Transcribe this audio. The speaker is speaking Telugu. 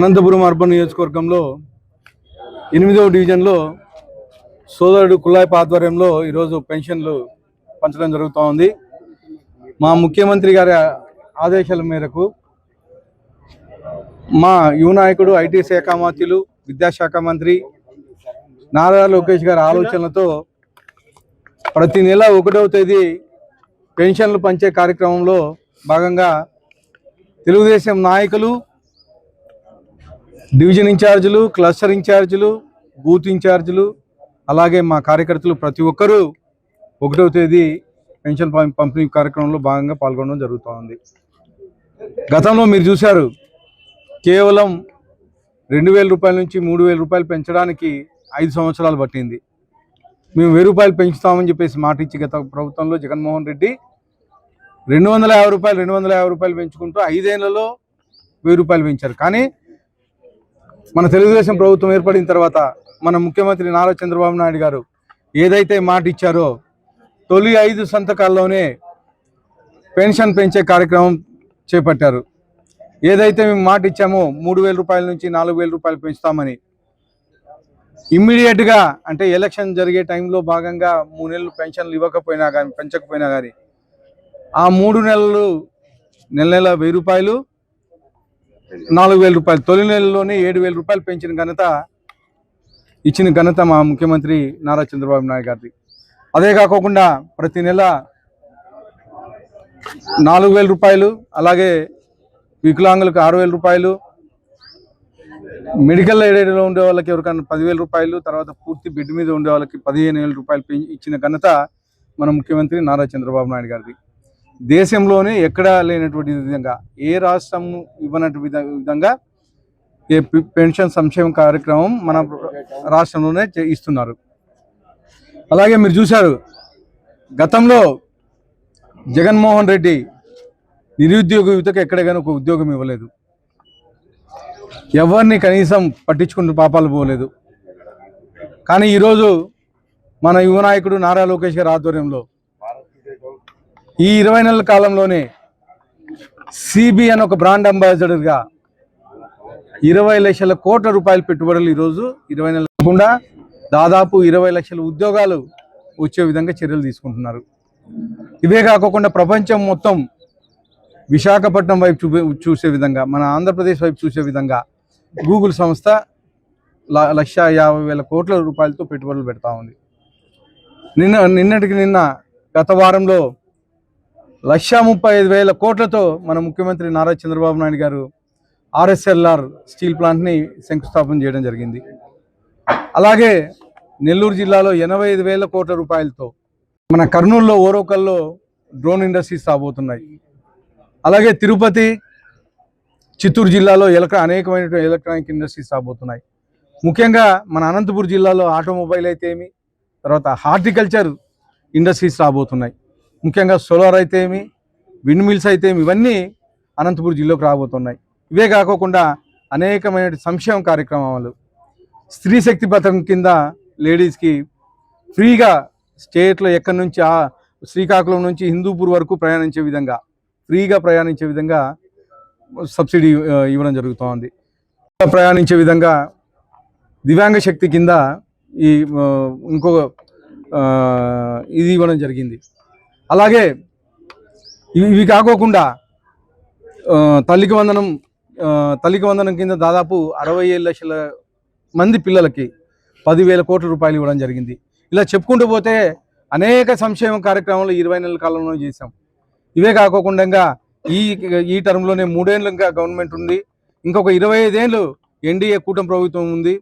అనంతపురం అర్బన్ నియోజకవర్గంలో 8వ డివిజన్లో సోదరుడు కుల్లాయప ఆధ్వర్యంలో ఈరోజు పెన్షన్లు పంచడం జరుగుతూ ఉంది. మా ముఖ్యమంత్రి గారి ఆదేశాల మేరకు మా యువ నాయకుడు ఐటీ శాఖ మంత్రులు విద్యాశాఖ మంత్రి నారా లోకేష్ గారి ఆలోచనలతో ప్రతి నెల 1వ తేదీ పెన్షన్లు పంచే కార్యక్రమంలో భాగంగా తెలుగుదేశం నాయకులు, డివిజన్ ఇన్ఛార్జీలు, క్లస్టర్ ఇన్ఛార్జీలు, బూత్ ఇన్ఛార్జీలు, అలాగే మా కార్యకర్తలు ప్రతి ఒక్కరూ 1వ తేదీ పెన్షన్ పంపిణీ కార్యక్రమంలో భాగంగా పాల్గొనడం జరుగుతోంది. గతంలో మీరు చూశారు, కేవలం 2,000 రూపాయల నుంచి 3,000 రూపాయలు పెంచడానికి 5 సంవత్సరాలు పట్టింది. మేము 1,000 రూపాయలు పెంచుతామని చెప్పేసి మాట ఇచ్చి గత ప్రభుత్వంలో జగన్మోహన్ రెడ్డి 250 రూపాయలు పెంచుకుంటూ 5 ఏళ్లలో 1,000 రూపాయలు పెంచారు. కానీ మన తెలుగుదేశం ప్రభుత్వం ఏర్పడిన తర్వాత మన ముఖ్యమంత్రి నారా చంద్రబాబు నాయుడు గారు ఏదైతే మాట ఇచ్చారో తొలి 5 సంతకాల్లోనే పెన్షన్ పెంచే కార్యక్రమం చేపట్టారు. ఏదైతే మేము మాట ఇచ్చామో 3,000 రూపాయల నుంచి 4,000 రూపాయలు పెంచుతామని ఇమ్మీడియట్గా, అంటే ఎలక్షన్ జరిగే టైంలో భాగంగా 3 నెలలు పెన్షన్లు ఇవ్వకపోయినా కానీ, పెంచకపోయినా కానీ ఆ 3 నెలలు నెల 1,000 రూపాయలు, 4,000 రూపాయలు, తొలి నెలలోనే 7,000 రూపాయలు ఇచ్చిన ఘనత మా ముఖ్యమంత్రి నారా చంద్రబాబు నాయుడు గారిది. అదే కాకుండా ప్రతి నెల 4,000 రూపాయలు, అలాగే వికలాంగులకు 6,000 రూపాయలు, మెడికల్ ఎయిడ్లో ఉండే వాళ్ళకి ఎవరికైనా 10,000 రూపాయలు, తర్వాత పూర్తి బెడ్ మీద ఉండే వాళ్ళకి 15,000 రూపాయలు ఇచ్చిన ఘనత మన ముఖ్యమంత్రి నారా చంద్రబాబు నాయుడు గారిది. దేశంలోనే ఎక్కడా లేనటువంటి విధంగా, ఏ రాష్ట్రం ఇవ్వనటువంటి విధంగా ఏ పెన్షన్ సంక్షేమ కార్యక్రమం మన రాష్ట్రంలోనే ఇస్తున్నారు. అలాగే మీరు చూశారు, గతంలో జగన్మోహన్ రెడ్డి నిరుద్యోగ యువతకు ఎక్కడైనా ఒక ఉద్యోగం ఇవ్వలేదు. ఎవరిని కనీసం పట్టించుకున్న పాపాలు పోలేదు. కానీ ఈరోజు మన యువ నాయకుడు నారా లోకేష్ గారి ఆధ్వర్యంలో ఈ 20 నెలల కాలంలోనే సిబి అని ఒక బ్రాండ్ అంబాసిడర్గా 20 లక్షల కోట్ల రూపాయల పెట్టుబడులు ఈరోజు 20 నెలలు కాకుండా దాదాపు 20 లక్షల ఉద్యోగాలు వచ్చే విధంగా చర్యలు తీసుకుంటున్నారు. ఇవే కాకుండా ప్రపంచం మొత్తం విశాఖపట్నం వైపు చూసే విధంగా, మన ఆంధ్రప్రదేశ్ వైపు చూసే విధంగా గూగుల్ సంస్థ 1,50,000 కోట్ల రూపాయలతో పెట్టుబడులు పెడతా ఉంది. నిన్న గత వారంలో 1,35,000 కోట్లతో మన ముఖ్యమంత్రి నారా చంద్రబాబు నాయుడు గారు RSLR స్టీల్ ప్లాంట్ని శంకుస్థాపన చేయడం జరిగింది. అలాగే నెల్లూరు జిల్లాలో 85,000 కోట్ల రూపాయలతో మన కర్నూలులో ఓరోకల్లో డ్రోన్ ఇండస్ట్రీస్ రాబోతున్నాయి. అలాగే తిరుపతి, చిత్తూరు జిల్లాలో అనేకమైన ఎలక్ట్రానిక్ ఇండస్ట్రీస్ రాబోతున్నాయి. ముఖ్యంగా మన అనంతపురం జిల్లాలో ఆటోమొబైల్ అయితే ఏమి, తర్వాత హార్టికల్చర్ ఇండస్ట్రీస్ రాబోతున్నాయి. ముఖ్యంగా సోలార్ అయితే ఏమి, విండ్ మిల్స్ అయితే ఏమి, ఇవన్నీ అనంతపురం జిల్లాకు రాబోతున్నాయి. ఇవే కాకుండా అనేకమైన సంక్షేమ కార్యక్రమాలు, స్త్రీ శక్తి పథకం కింద లేడీస్కి ఫ్రీగా స్టేట్లో ఎక్కడి నుంచి శ్రీకాకుళం నుంచి హిందూపూర్ వరకు ఫ్రీగా ప్రయాణించే విధంగా సబ్సిడీ ఇవ్వడం జరుగుతోంది. ప్రయాణించే విధంగా దివ్యాంగ శక్తి కింద ఇంకో ఇది ఇవ్వడం జరిగింది. అలాగే ఇవి కాకుండా తల్లికి వందనం కింద దాదాపు 67 లక్షల మంది పిల్లలకి 10,000 కోట్ల రూపాయలు ఇవ్వడం జరిగింది. ఇలా చెప్పుకుంటూ పోతే అనేక సంక్షేమ కార్యక్రమాలు 20 నెలల కాలంలో చేశాం. ఇవే కాకుండా ఈ టర్మ్లోనే 3 ఏళ్ళు ఇంకా గవర్నమెంట్ ఉంది. ఇంకొక 25 ఏళ్ళు ఎన్డీఏ కూటమి ప్రభుత్వం ఉంటుంది.